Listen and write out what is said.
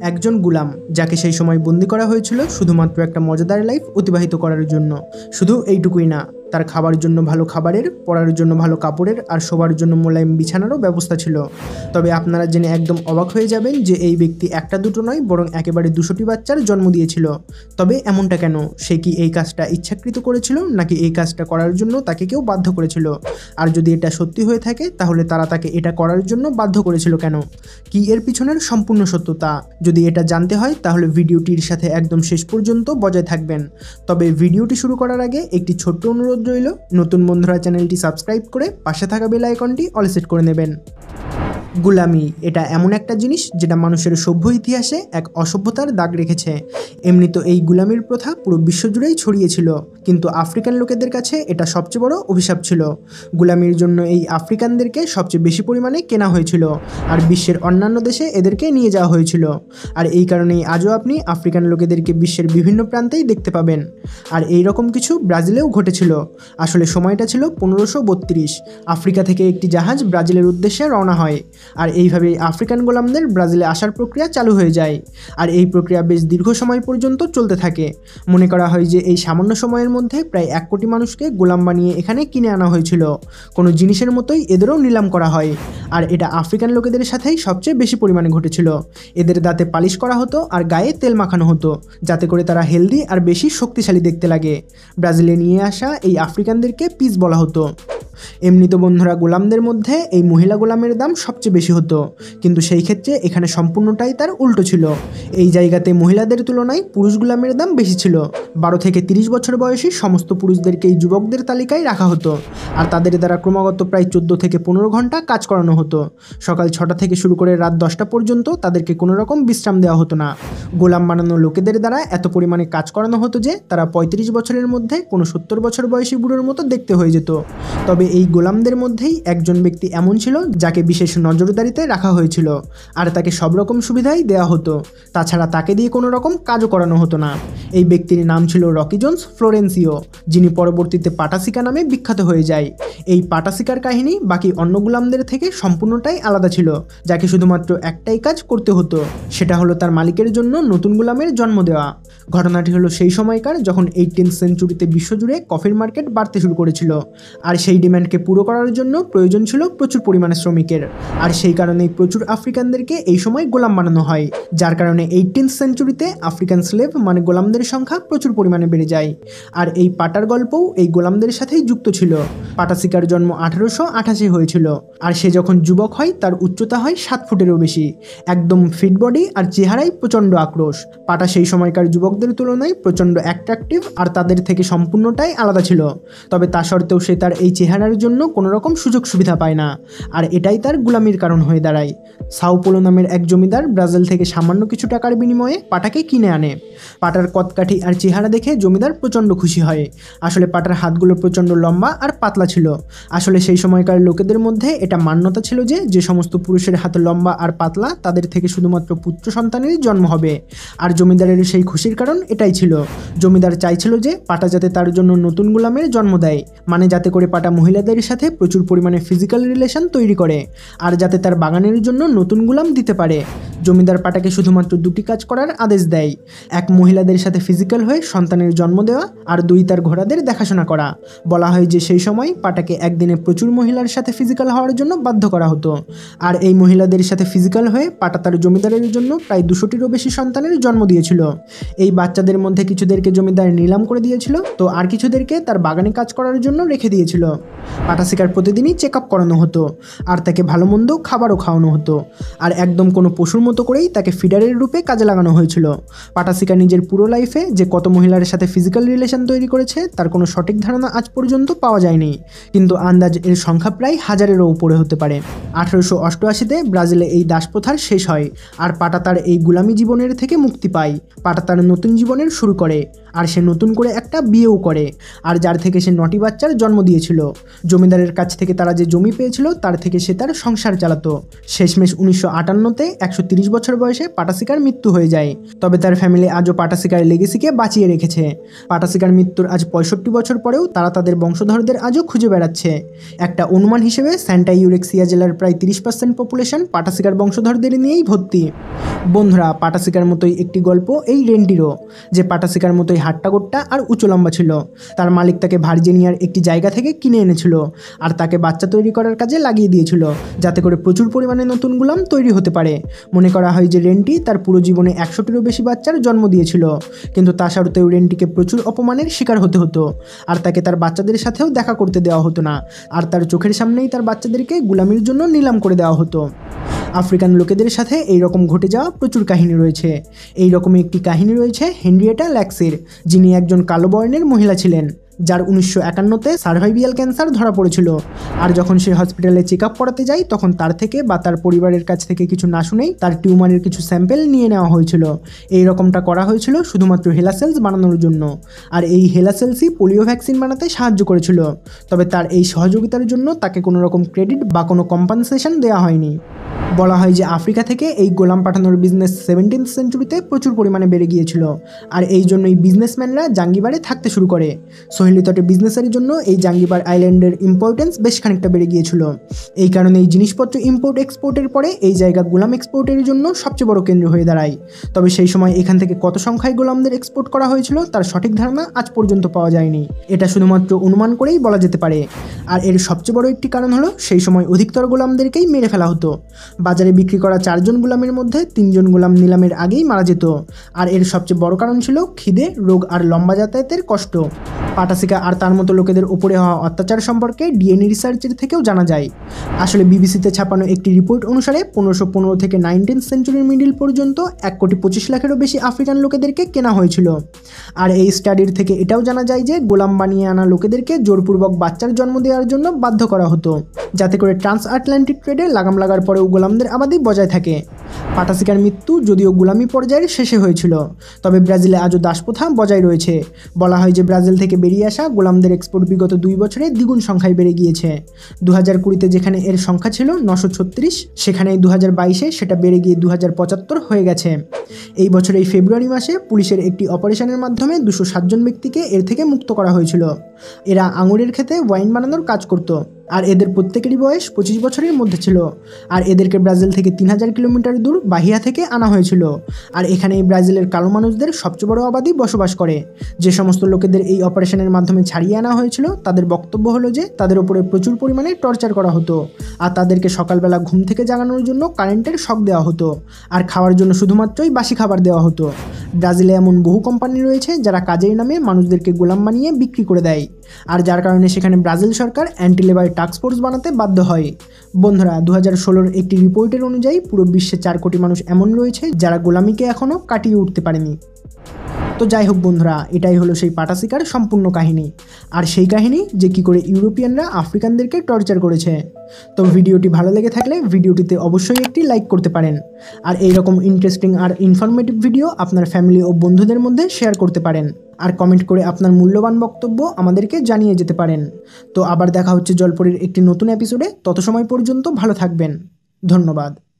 একজন গুলাম যাকে সেই সময় বন্দি করা হয়েছিল শুধুমাত্র একটা মজাদার লাইফ অতিবাহিত করার জন্য। শুধু এইটুকুই না, তার খাবার জন্য ভালো খাবারের, পরার জন্য ভালো কাপড়ের আর শোবার জন্য মোলায়েম বিছানারও ব্যবস্থা ছিল। তবে আপনারা জেনে একদম অবাক হয়ে যাবেন যে এই ব্যক্তি একটা দুটো নয় বরং একেবারে 200টি বাচ্চার জন্ম দিয়েছিল। তবে এমনটা কেন? সে কি এই কাজটা ইচ্ছাকৃত করেছিল নাকি এই কাজটা করার জন্য তাকে কেউ বাধ্য করেছিল? আর যদি এটা সত্যি হয়ে থাকে তাহলে তারা তাকে এটা করার জন্য বাধ্য করেছিল কেন? কি এর পিছনের সম্পূর্ণ সত্যতা? যদি এটা জানতে হয় তাহলে ভিডিওটির সাথে একদম শেষ পর্যন্ত বজায় থাকবেন। তবে ভিডিওটি শুরু করার আগে একটি ছোট্ট অনুরোধ রইল, নতুন বন্ধুরা চ্যানেলটি সাবস্ক্রাইব করে পাশে থাকা বেল আইকনটি অল সেট করে নেবেন। গুলামি এটা এমন একটা জিনিস যেটা মানুষের সভ্য ইতিহাসে এক অসভ্যতার দাগ রেখেছে। এমনি তো এই গুলামির প্রথা পুরো বিশ্বজুড়েই ছড়িয়েছিল, কিন্তু আফ্রিকান লোকেদের কাছে এটা সবচেয়ে বড় অভিশাপ ছিল। গুলামির জন্য এই আফ্রিকানদেরকে সবচেয়ে বেশি পরিমাণে কেনা হয়েছিল আর বিশ্বের অন্যান্য দেশে এদেরকে নিয়ে যাওয়া হয়েছিল। আর এই কারণেই আজও আপনি আফ্রিকান লোকেদেরকে বিশ্বের বিভিন্ন প্রান্তেই দেখতে পাবেন। আর এই রকম কিছু ব্রাজিলেও ঘটেছিল। আসলে সময়টা ছিল 1532। আফ্রিকা থেকে একটি জাহাজ ব্রাজিলের উদ্দেশ্যে রওনা হয় আর এইভাবেই আফ্রিকান গোলামদের ব্রাজিলে আসার প্রক্রিয়া চালু হয়ে যায়। আর এই প্রক্রিয়া বেশ দীর্ঘ সময় পর্যন্ত চলতে থাকে। মনে করা হয় যে এই সামান্য সময়ের মধ্যে প্রায় 1 কোটি মানুষকে গোলাম বানিয়ে এখানে কিনে আনা হয়েছিল। কোনো জিনিসের মতোই এদেরও নিলাম করা হয়। আর এটা আফ্রিকান লোকেদের সাথেই সবচেয়ে বেশি পরিমাণে ঘটেছিল। এদের দাঁতে পালিশ করা হতো আর গায়ে তেল মাখানো হতো যাতে করে তারা হেলদি আর বেশি শক্তিশালী দেখতে লাগে। ব্রাজিলে নিয়ে আসা এই আফ্রিকানদেরকে পিস বলা হতো। এমনি তো বন্ধুরা, গোলামদের মধ্যে এই মহিলা গোলামের দাম সবচেয়ে বেশি হতো, কিন্তু সেই ক্ষেত্রে এখানে সম্পূর্ণটাই তার উল্টো ছিল। এই জায়গাতে মহিলাদের তুলনায় পুরুষ গোলামের দাম বেশি ছিল। 12 থেকে 30 বছর বয়সী সমস্ত পুরুষদেরকে এই যুবকদের তালিকায় রাখা হতো আর তাদের দ্বারা ক্রমাগত প্রায় 14 থেকে 15 ঘন্টা কাজ করানো হতো। সকাল 6টা থেকে শুরু করে রাত 10টা পর্যন্ত তাদেরকে কোনো রকম বিশ্রাম দেওয়া হতো না। গোলাম বানানো লোকেদের দ্বারা এত পরিমাণে কাজ করানো হতো যে তারা 35 বছরের মধ্যে কোনো 70 বছর বয়সী বুড়োর মতো দেখতে হয়ে যেত। তবে এই গোলামদের মধ্যেই একজন ব্যক্তি এমন ছিল যাকে বিশেষ নজরদারিতে রাখা হয়েছিল আর তাকে সব রকম সুবিধাই দেওয়া হতো। তাছাড়া তাকে দিয়ে কোনো রকম কাজও করানো হতো না। এই ব্যক্তির নাম ছিল রকি জোন্স ফ্লোরেন্সিও, যিনি পরবর্তীতে পাটাসিকা নামে বিখ্যাত হয়ে যায়। এই পাটাসিকার কাহিনী বাকি অন্য গোলামদের থেকে সম্পূর্ণটাই আলাদা ছিল, যাকে শুধুমাত্র একটাই কাজ করতে হতো, সেটা হলো তার মালিকের জন্য নতুন গোলামের জন্ম দেওয়া। ঘটনাটি হলো সেই সময়কার যখন 18th সেঞ্চুরিতে বিশ্বজুড়ে কফির মার্কেট বাড়তে শুরু করেছিল আর সেই ডিম্যান্ডকে পুরো করার জন্য প্রয়োজন ছিল প্রচুর পরিমাণে শ্রমিকের। আর সেই কারণেই প্রচুর আফ্রিকানদেরকে এই সময় গোলাম বানানো হয়, যার কারণে 18th সেঞ্চুরিতে আফ্রিকান স্লেভ মানে গোলামদের সংখ্যা প্রচুর পরিমাণে বেড়ে যায়। আর এই পাটার গল্পও এই গোলামদের সাথেই যুক্ত ছিল। পাটাসিকার জন্ম 1888 হয়েছিল আর সে যখন যুবক হয় তার উচ্চতা হয় 7 ফুটেরও বেশি, একদম ফিট বডি আর চেহারায় প্রচণ্ড আক্রোশ। পাটা সেই সময়কার যুবকদের তুলনায় প্রচণ্ড অ্যাট্রাকটিভ আর তাদের থেকে সম্পূর্ণটাই আলাদা ছিল। তবে তা সত্ত্বেও সে তার এই চেহারার জন্য কোনো রকম সুযোগ সুবিধা পায় না আর এটাই তার গুলামির কারণ হয়ে দাঁড়ায়। সাও পোলো নামের এক জমিদার ব্রাজিল থেকে সামান্য কিছু টাকার বিনিময়ে পাটাকে কিনে আনে। পাটার কদকাঠি আর চেহারা দেখে জমিদার প্রচণ্ড খুশি হয়। আসলে পাটার হাতগুলো প্রচণ্ড লম্বা আর পাতলা ছিল। আসলে সেই সময়কার লোকেদের মধ্যে এটা মান্যতা ছিল যে যে সমস্ত পুরুষের হাত লম্বা আর পাতলা তাদের থেকে শুধুমাত্র পুত্র সন্তানেরই জন্ম হবে। আর জমিদারের সেই খুশির কারণ এটাই ছিল, জমিদার চাইছিল যে পাটা যাতে তার জন্য নতুন গোলামের জন্ম দেয়, মানে যাতে করে পাটা মহিলাদের সাথে প্রচুর পরিমাণে ফিজিক্যাল রিলেশন তৈরি করে আর যাতে তার বাগানের জন্য নতুন গোলাম দিতে পারে। জমিদার পাটাকে শুধুমাত্র 2টি কাজ করার আদেশ দেয়, 1 মহিলাদের সাথে ফিজিক্যাল হয়ে সন্তানের জন্ম দেওয়া আর 2 তার ঘোড়াদের দেখাশোনা করা। বলা হয় যে সেই সময় পাটাকে একদিনে প্রচুর মহিলার সাথে ফিজিক্যাল হওয়ার জন্য বাধ্য করা হতো আর এই মহিলাদের সাথে ফিজিক্যাল হয়ে পাটা তার জমিদারের জন্য প্রায় 200টিরও বেশি সন্তানের জন্ম দিয়েছিল। এই বাচ্চাদের মধ্যে কিছুদেরকে জমিদার নিলাম করে দিয়েছিল, তো আর কিছুদেরকে তার বাগানে কাজ করার জন্য রেখে দিয়েছিল। পাটাসিকার প্রতিদিনই চেক আপ করানো হতো আর তাকে ভালো মন্দ খাবারও খাওয়ানো হতো আর একদম কোনো পশুর মতো করেই তাকে ফিডারের রূপে কাজে লাগানো হয়েছিল। পাটাসিকা নিজের পুরো লাইফে যে কত মহিলার সাথে ফিজিক্যাল রিলেশন তৈরি করেছে তার কোনো সঠিক ধারণা আজ পর্যন্ত পাওয়া যায়নি, কিন্তু আন্দাজ এর সংখ্যা প্রায় 1000-এরও উপরে হতে পারে। 1888-তে ব্রাজিলে এই দাসপ্রথার শেষ হয় আর পাটা তার এই গুলামি জীবনের থেকে মুক্তি পায়। পাটা তার নতুন জীবনের শুরু করে, আর সে নতুন করে একটা বিয়েও করে, আর যার থেকে সে 9টি বাচ্চার জন্ম দিয়েছিল। জমিদারের কাছ থেকে তারা যে জমি পেয়েছিল তার থেকে সে তার সংসার চালাতো। শেষমেশ 1958-তে 130 বছর বয়সে পাটাশিকার মৃত্যু হয়ে যায়। তবে তার ফ্যামিলি আজও পাটাশিকার লেগেসিকে বাঁচিয়ে রেখেছে। পাটাশিকার মৃত্যুর আজ 65 বছর পরেও তারা তাদের বংশধরদের আজও খুঁজে বেড়াচ্ছে। একটা অনুমান হিসেবে স্যান্টা ইউরেক্সিয়া জেলার প্রায় 30% পপুলেশন পাটাশিকার বংশধরদের নিয়েই ভর্তি। বন্ধুরা, পাটাশিকার মতোই একটি গল্প এই রেনটিরও, যে পাটাশিকার মতোই হাট্টাগোট্টা আর উঁচু লম্বা ছিল। তার মালিক তাকে ভার্জিনিয়ার একটি জায়গা থেকে কিনে এনেছিল, আর তাকে বাচ্চা তৈরি করার কাজে লাগিয়ে দিয়েছিল, যাতে করে প্রচুর পরিমাণে নতুন গোলাম তৈরি হতে পারে। মনে করা হয় যে রেনটি তার পুরো জীবনে 100টিরও বেশি বাচ্চার জন্ম দিয়েছিল, কিন্তু তা সত্ত্বেও রেনটিকে প্রচুর অপমানের শিকার হতে হতো, আর তাকে তার বাচ্চাদের সাথেও দেখা করতে দেওয়া হতো না, আর তার চোখের সামনেই তার বাচ্চাদেরকে গোলামির জন্য নিলাম করে দেওয়া হতো। আফ্রিকান লোকেদের সাথে এই রকম ঘটে যাওয়া প্রচুর কাহিনী রয়েছে। এই রকমই একটি কাহিনী রয়েছে হেনরিয়েটা ল্যাক্সের, যিনি একজন কালো বর্ণের মহিলা ছিলেন, যার 1951-তে সার্ভাইভিয়াল ক্যান্সার ধরা পড়েছিল। আর যখন সে হসপিটালে চেক আপ করাতে যায়, তখন তার থেকে বা তার পরিবারের কাছ থেকে কিছু না শুনেই তার টিউমারের কিছু স্যাম্পেল নিয়ে নেওয়া হয়েছিল। এই রকমটা করা হয়েছিল শুধুমাত্র হেলা সেলস বানানোর জন্য, আর এই হেলা সেলসই পোলিও ভ্যাকসিন বানাতে সাহায্য করেছিল। তবে তার এই সহযোগিতার জন্য তাকে কোনো রকম ক্রেডিট বা কোনো কম্পেনসেশন দেওয়া হয়নি। বলা হয় যে আফ্রিকা থেকে এই গোলাম পাঠানোর বিজনেস 17th সেঞ্চুরিতে প্রচুর পরিমাণে বেড়ে গিয়েছিল, আর এই জন্যই বিজনেসম্যানরা জাঙ্গিবারে থাকতে শুরু করে। সোহেলি তটে বিজনেসের জন্য এই জাঙ্গিবার আইল্যান্ডের ইম্পর্টেন্স বেশ খানিকটা বেড়ে গিয়েছিল। এই কারণে এই জিনিসপত্র ইম্পোর্ট এক্সপোর্টের পরে এই জায়গা গোলাম এক্সপোর্টের জন্য সবচেয়ে বড় কেন্দ্র হয়ে দাঁড়ায়। তবে সেই সময় এখান থেকে কত সংখ্যায় গোলামদের এক্সপোর্ট করা হয়েছিল তার সঠিক ধারণা আজ পর্যন্ত পাওয়া যায়নি। এটা শুধুমাত্র অনুমান করেই বলা যেতে পারে। আর এর সবচেয়ে বড় একটি কারণ হলো সেই সময় অধিকতর গোলামদেরকেই মেরে ফেলা হতো। বাজারে বিক্রি করা 4 জন গোলামের মধ্যে 3 জন গোলাম নিলামের আগেই মারা যেত। আর এর সবচেয়ে বড় কারণ ছিল খিদে, রোগ আর লম্বা যাতায়াতের কষ্ট। পাটাশিকা আর তার মতো লোকেদের উপরে হওয়া অত্যাচার সম্পর্কে ডিএনএ রিসার্চের থেকেও জানা যায়। আসলে বিবিসিতে ছাপানো একটি রিপোর্ট অনুসারে 1515 থেকে 19th সেঞ্চুরির মিডিল পর্যন্ত 1,25,00,000-এরও বেশি আফ্রিকান লোকেদেরকে কেনা হয়েছিল। আর এই স্টাডির থেকে এটাও জানা যায় যে গোলাম বানিয়ে আনা লোকেদেরকে জোরপূর্বক বাচ্চার জন্ম দেওয়ার জন্য বাধ্য করা হতো, যাতে করে ট্রান্স আটলান্টিক ট্রেডে লাগাম লাগার পরেও গোলামদের আবাদি বজায় থাকে। পাটাশিকার মৃত্যু যদিও গোলামি পর্যায়ের শেষে হয়েছিল, তবে ব্রাজিলে আজও দাসপ্রথা বজায় রয়েছে। বলা হয় যে ব্রাজিল থেকে বেরিয়ে আসা গোলামদের এক্সপোর্ট বিগত 2 বছরে দ্বিগুণ সংখ্যায় বেড়ে গিয়েছে। 2020-তে যেখানে এর সংখ্যা ছিল 936, সেখানে 2022-এ সেটা বেড়ে গিয়ে 2075 হয়ে গেছে। এই বছর এই ফেব্রুয়ারি মাসে পুলিশের একটি অপারেশনের মাধ্যমে 207 জন ব্যক্তিকে এর থেকে মুক্ত করা হয়েছিল। এরা আঙুরের ক্ষেতে ওয়াইন বানানোর কাজ করত, আর এদের প্রত্যেকেরই বয়স 25 বছরের মধ্যে ছিল। আর এদেরকে ব্রাজিল থেকে 3000 কিলোমিটার দূর বাহিয়া থেকে আনা হয়েছিল। আর এখানেই ব্রাজিলের কালো মানুষদের সবচেয়ে বড় আবাদি বসবাস করে। যে সমস্ত লোকেদের এই অপারেশনের মাধ্যমে ছাড়িয়ে আনা হয়েছিল তাদের বক্তব্য হলো যে তাদের উপরে প্রচুর পরিমাণে টর্চার করা হতো, আর তাদেরকে সকালবেলা ঘুম থেকে জাগানোর জন্য কারেন্টের শক দেওয়া হতো, আর খাওয়ার জন্য শুধুমাত্রই বাসি খাবার দেওয়া হতো। ব্রাজিলে এমন বহু কোম্পানি রয়েছে যারা কাজের নামে মানুষদেরকে গোলাম বানিয়ে বিক্রি করে দেয়, আর যার কারণে সেখানে ব্রাজিল সরকার অ্যান্টি লেবার টাস্ক ফোর্স বানাতে বাধ্য হয়। বন্ধুরা, 2016-র একটি রিপোর্টের অনুযায়ী পুরো বিশ্বে 4 কোটি মানুষ এমন রয়েছে যারা গোলামিকে এখনও কাটিয়ে উঠতে পারেনি। তো যাই হোক বন্ধুরা, এটাই হলো সেই পাটাশিকার সম্পূর্ণ কাহিনী, আর সেই কাহিনী যে কী করে ইউরোপিয়ানরা আফ্রিকানদেরকে টর্চার করেছে। তো ভিডিওটি ভালো লেগে থাকলে ভিডিওটিতে অবশ্যই একটি লাইক করতে পারেন, আর এইরকম ইন্টারেস্টিং আর ইনফরমেটিভ ভিডিও আপনার ফ্যামিলি ও বন্ধুদের মধ্যে শেয়ার করতে পারেন, আর কমেন্ট করে আপনার মূল্যবান বক্তব্য আমাদেরকে জানিয়ে যেতে পারেন। তো আবার দেখা হচ্ছে জলপরীর একটি নতুন এপিসোডে। তত সময় পর্যন্ত ভালো থাকবেন। ধন্যবাদ।